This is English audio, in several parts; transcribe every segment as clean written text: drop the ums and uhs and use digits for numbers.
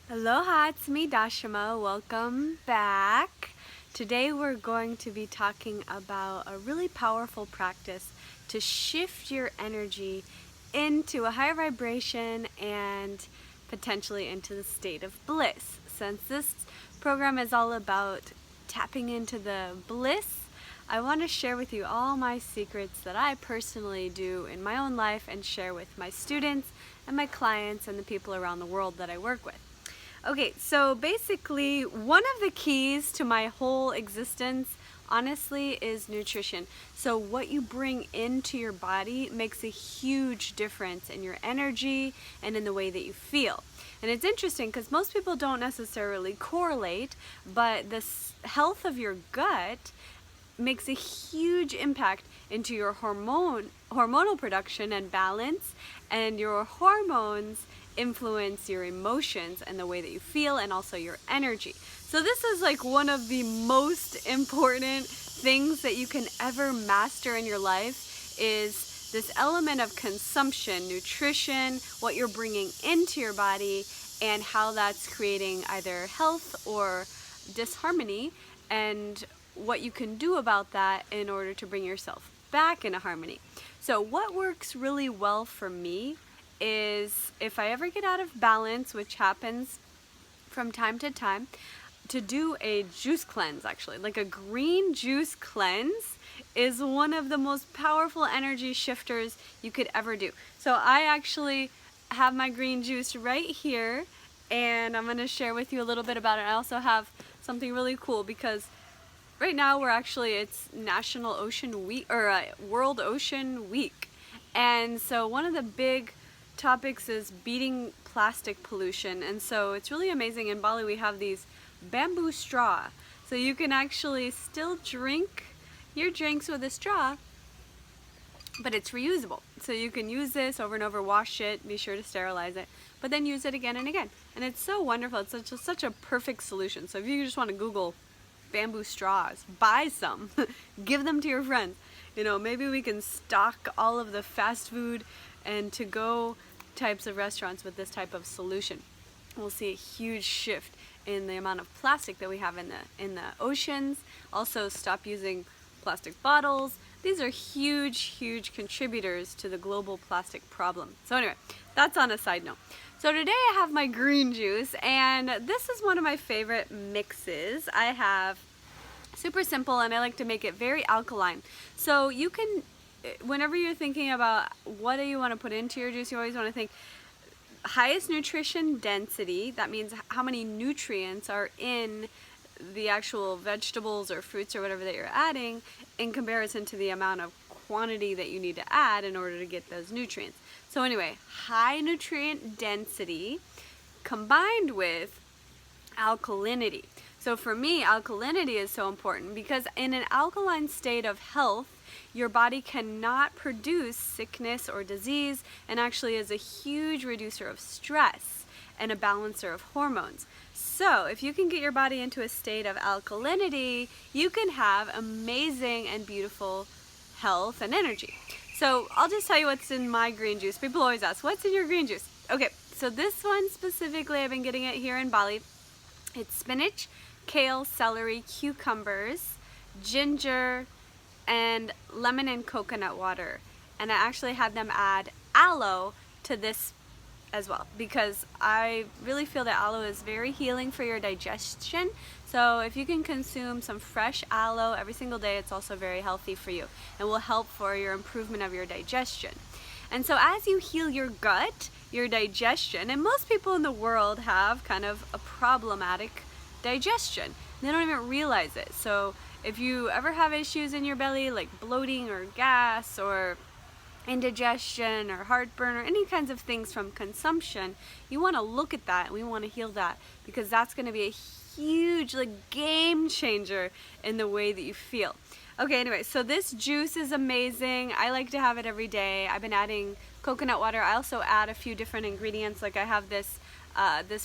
Aloha, it's me, Dashama. Welcome back. Today we're going to be talking about a really powerful practice to shift your energy into a higher vibration and potentially into the state of bliss. Since this program is all about tapping into the bliss, I want to share with you all my secrets that I personally do in my own life and share with my students and my clients and the people around the world that I work with. Okay, so basically, one of the keys to my whole existence, honestly, is nutrition. So what you bring into your body makes a huge difference in your energy and in the way that you feel. And it's interesting because most people don't necessarily correlate, but the health of your gut makes a huge impact into your hormonal production and balance, and your hormones influence your emotions and the way that you feel and also your energy. So this is like one of the most important things that you can ever master in your life, is this element of consumption, nutrition, what you're bringing into your body, and how that's creating either health or disharmony, and what you can do about that in order to bring yourself back into harmony. So what works really well for me is, if I ever get out of balance, which happens from time to time, to do a juice cleanse. Actually, like a green juice cleanse is one of the most powerful energy shifters you could ever do. So I actually have my green juice right here, and I'm going to share with you a little bit about it. I also have something really cool because right now it's National Ocean Week, or World Ocean Week. And so one of the big topics is beating plastic pollution. And so it's really amazing. In Bali we have these bamboo straw. So you can actually still drink your drinks with a straw, but it's reusable. So you can use this over and over, wash it, be sure to sterilize it, but then use it again and again. And it's so wonderful. It's such a perfect solution. So if you just want to Google bamboo straws, buy some, give them to your friends. Maybe we can stock all of the fast food and to-go types of restaurants with this type of solution. We'll see a huge shift in the amount of plastic that we have in the oceans. Also, stop using plastic bottles. These are huge contributors to the global plastic problem. So anyway, that's on a side note. So today I have my green juice, and this is one of my favorite mixes. I have super simple, and I like to make it very alkaline. So you can, whenever you're thinking about what do you want to put into your juice, you always want to think highest nutrition density. That means how many nutrients are in the actual vegetables or fruits or whatever that you're adding in comparison to the amount of quantity that you need to add in order to get those nutrients. So anyway, high nutrient density combined with alkalinity. So for me, alkalinity is so important because in an alkaline state of health, your body cannot produce sickness or disease, and actually is a huge reducer of stress and a balancer of hormones. So if you can get your body into a state of alkalinity, you can have amazing and beautiful health and energy. So I'll just tell you what's in my green juice. People always ask, what's in your green juice? Okay, so this one specifically, I've been getting it here in Bali. It's spinach, kale, celery, cucumbers, ginger, and lemon and coconut water. And I actually had them add aloe to this as well, because I really feel that aloe is very healing for your digestion. So if you can consume some fresh aloe every single day, it's also very healthy for you and will help for your improvement of your digestion. And so as you heal your gut, your digestion, and most people in the world have kind of a problematic digestion. They don't even realize it. So if you ever have issues in your belly like bloating or gas or indigestion or heartburn or any kinds of things from consumption, you want to look at that, and we want to heal that, because that's going to be a huge game changer in the way that you feel. Okay, anyway, so this juice is amazing. I like to have it every day. I've been adding coconut water. I also add a few different ingredients. Like I have this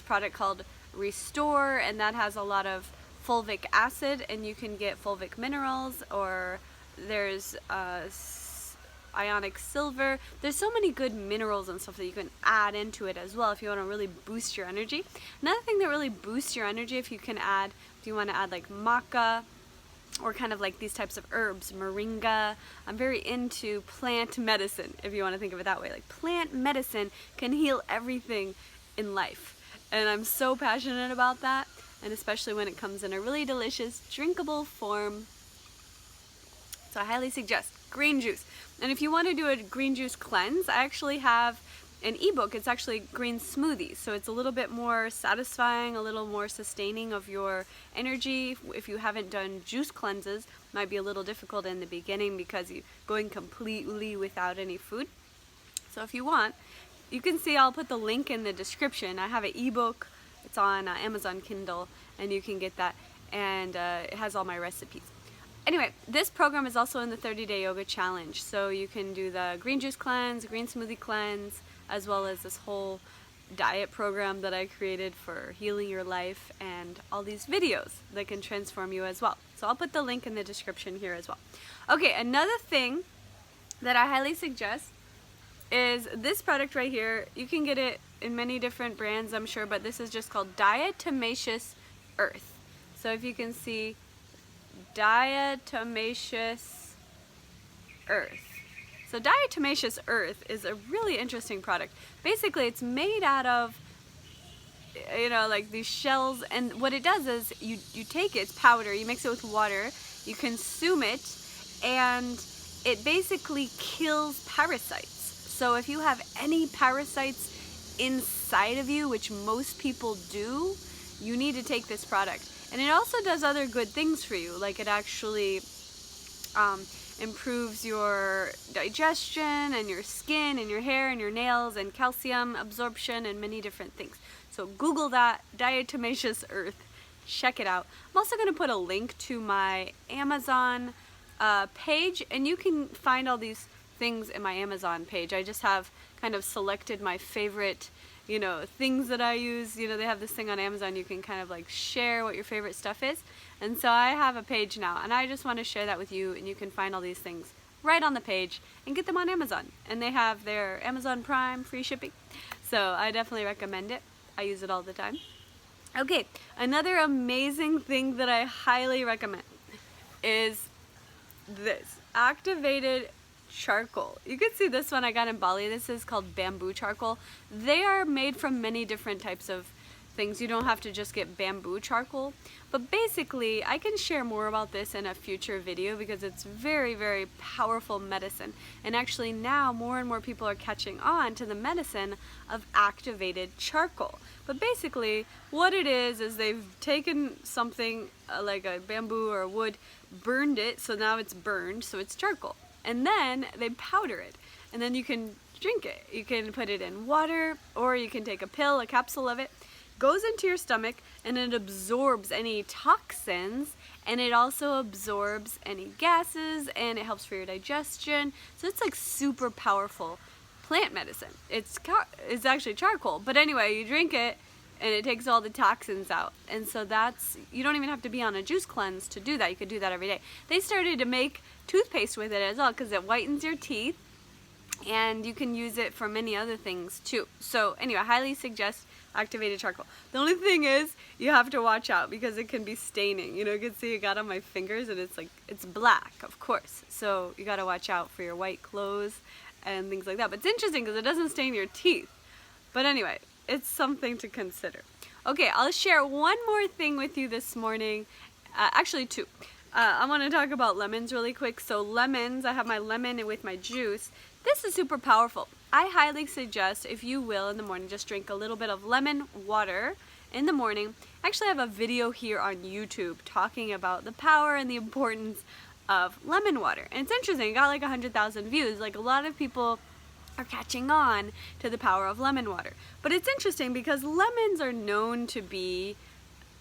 product called Restore, and that has a lot of fulvic acid, and you can get fulvic minerals, or there's ionic silver. There's so many good minerals and stuff that you can add into it as well if you want to really boost your energy. Another thing that really boosts your energy, if you want to add like maca, or kind of like these types of herbs, moringa. I'm very into plant medicine, if you want to think of it that way. Like, plant medicine can heal everything in life. And I'm so passionate about that, and especially when it comes in a really delicious, drinkable form. So I highly suggest green juice. And if you want to do a green juice cleanse, I actually have an ebook. It's actually green smoothies, so it's a little bit more satisfying, a little more sustaining of your energy. If you haven't done juice cleanses, it might be a little difficult in the beginning because you're going completely without any food. So if you want, you can see, I'll put the link in the description. I have an ebook. It's on Amazon Kindle, and you can get that, and it has all my recipes. Anyway, this program is also in the 30-day yoga challenge, so you can do the green juice cleanse, green smoothie cleanse, as well as this whole diet program that I created for healing your life, and all these videos that can transform you as well. So I'll put the link in the description here as well. Okay, another thing that I highly suggest is this product right here. You can get it in many different brands, I'm sure, but this is just called Diatomaceous Earth. So if you can see, Diatomaceous Earth. So Diatomaceous Earth is a really interesting product. Basically, it's made out of, like these shells, and what it does is you take it, it's powder, you mix it with water, you consume it, and it basically kills parasites. So if you have any parasites inside of you, which most people do, you need to take this product. And it also does other good things for you, like it actually improves your digestion and your skin and your hair and your nails and calcium absorption and many different things. So Google that, Diatomaceous Earth, check it out. I'm also going to put a link to my Amazon page, and you can find all these things in my Amazon page. I just have kind of selected my favorite things that I use. They have this thing on Amazon, you can kind of like share what your favorite stuff is. And so I have a page now, and I just want to share that with you, and you can find all these things right on the page and get them on Amazon. And they have their Amazon Prime free shipping. So I definitely recommend it. I use it all the time. Okay, another amazing thing that I highly recommend is this activated charcoal. You can see this one I got in Bali. This is called bamboo charcoal. They are made from many different types of things. You don't have to just get bamboo charcoal, but basically I can share more about this in a future video because it's very, very powerful medicine. And actually now more and more people are catching on to the medicine of activated charcoal. But basically what it is they've taken something like a bamboo or a wood, burned it, so now it's burned, so it's charcoal. And then they powder it, and then you can drink it. You can put it in water, or you can take a pill, a capsule of it. Goes into your stomach, and it absorbs any toxins, and it also absorbs any gases, and it helps for your digestion. So it's like super powerful plant medicine. It's actually charcoal, but anyway, you drink it, and it takes all the toxins out. And so you don't even have to be on a juice cleanse to do that. You could do that every day. They started to make toothpaste with it as well because it whitens your teeth, and you can use it for many other things too. So anyway, I highly suggest activated charcoal. The only thing is you have to watch out because it can be staining. You can see it got on my fingers, and it's black, of course. So you got to watch out for your white clothes and things like that. But it's interesting because it doesn't stain your teeth. But anyway, it's something to consider. Okay, I'll share one more thing with you this morning. Actually, two. I want to talk about lemons really quick. So lemons, I have my lemon with my juice. This is super powerful. I highly suggest, if you will, in the morning, just drink a little bit of lemon water in the morning. I actually have a video here on YouTube talking about the power and the importance of lemon water. And it's interesting, it got like 100,000 views. Like, a lot of people are catching on to the power of lemon water. But it's interesting because lemons are known to be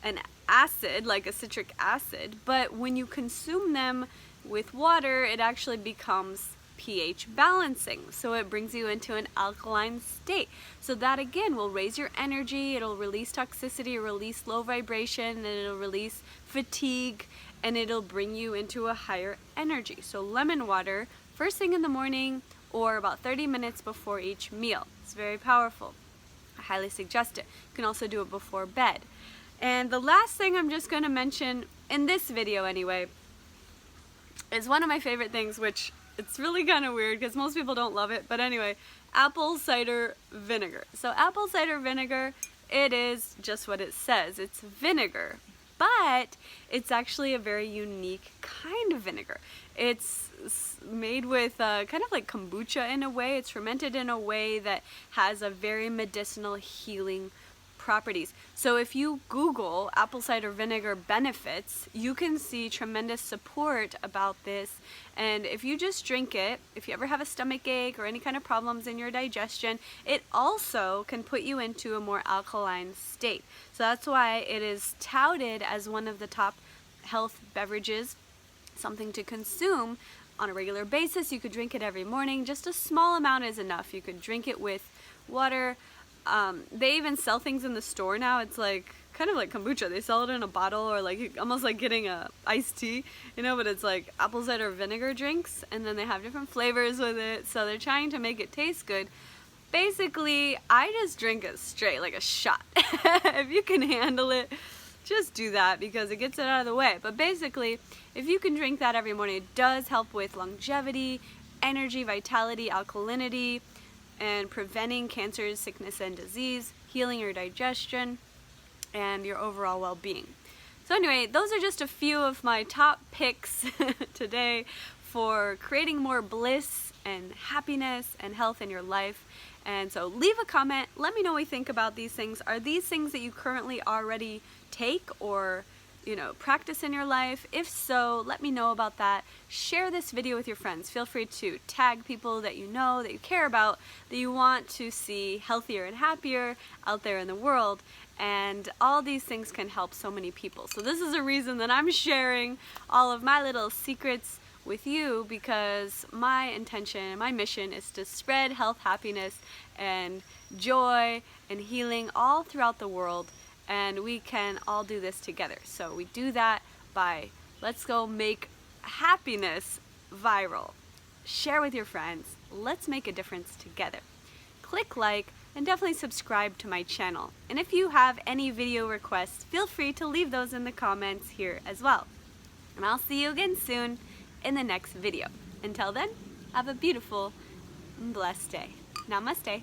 an acid, like a citric acid, but when you consume them with water, it actually becomes pH balancing. So it brings you into an alkaline state. So that again will raise your energy, it'll release toxicity, it'll release low vibration, and it'll release fatigue, and it'll bring you into a higher energy. So lemon water first thing in the morning or about 30 minutes before each meal. It's very powerful. I highly suggest it. You can also do it before bed. And the last thing I'm just going to mention in this video anyway is one of my favorite things, which it's really kind of weird because most people don't love it, but anyway, apple cider vinegar. So apple cider vinegar, it is just what it says. It's vinegar, but it's actually a very unique kind of vinegar. It's made with kind of like kombucha in a way. It's fermented in a way that has a very medicinal healing properties. So if you Google apple cider vinegar benefits, you can see tremendous support about this. And if you just drink it, if you ever have a stomach ache or any kind of problems in your digestion, it also can put you into a more alkaline state. So that's why it is touted as one of the top health beverages, something to consume on a regular basis. You could drink it every morning. Just a small amount is enough. You could drink it with water. They even sell things in the store now. It's like kind of like kombucha. They sell it in a bottle, or like almost like getting a iced tea, you know, but it's like apple cider vinegar drinks, and then they have different flavors with it. So they're trying to make it taste good. Basically, I just drink it straight, like a shot. If you can handle it, just do that because it gets it out of the way. But basically, if you can drink that every morning, it does help with longevity, energy, vitality, alkalinity, and preventing cancers, sickness, and disease, healing your digestion, and your overall well-being. So anyway, those are just a few of my top picks today for creating more bliss and happiness and health in your life. And so leave a comment, let me know what you think about these things. Are these things that you currently already take or practice in your life? If so, let me know about that. Share this video with your friends. Feel free to tag people that you know, that you care about, that you want to see healthier and happier out there in the world. And all these things can help so many people. So this is a reason that I'm sharing all of my little secrets with you, because my intention and my mission is to spread health, happiness, and joy and healing all throughout the world. And we can all do this together. So we do that by, let's go make happiness viral. Share with your friends. Let's make a difference together. Click like and definitely subscribe to my channel. And if you have any video requests, feel free to leave those in the comments here as well. And I'll see you again soon in the next video. Until then, have a beautiful and blessed day. Namaste.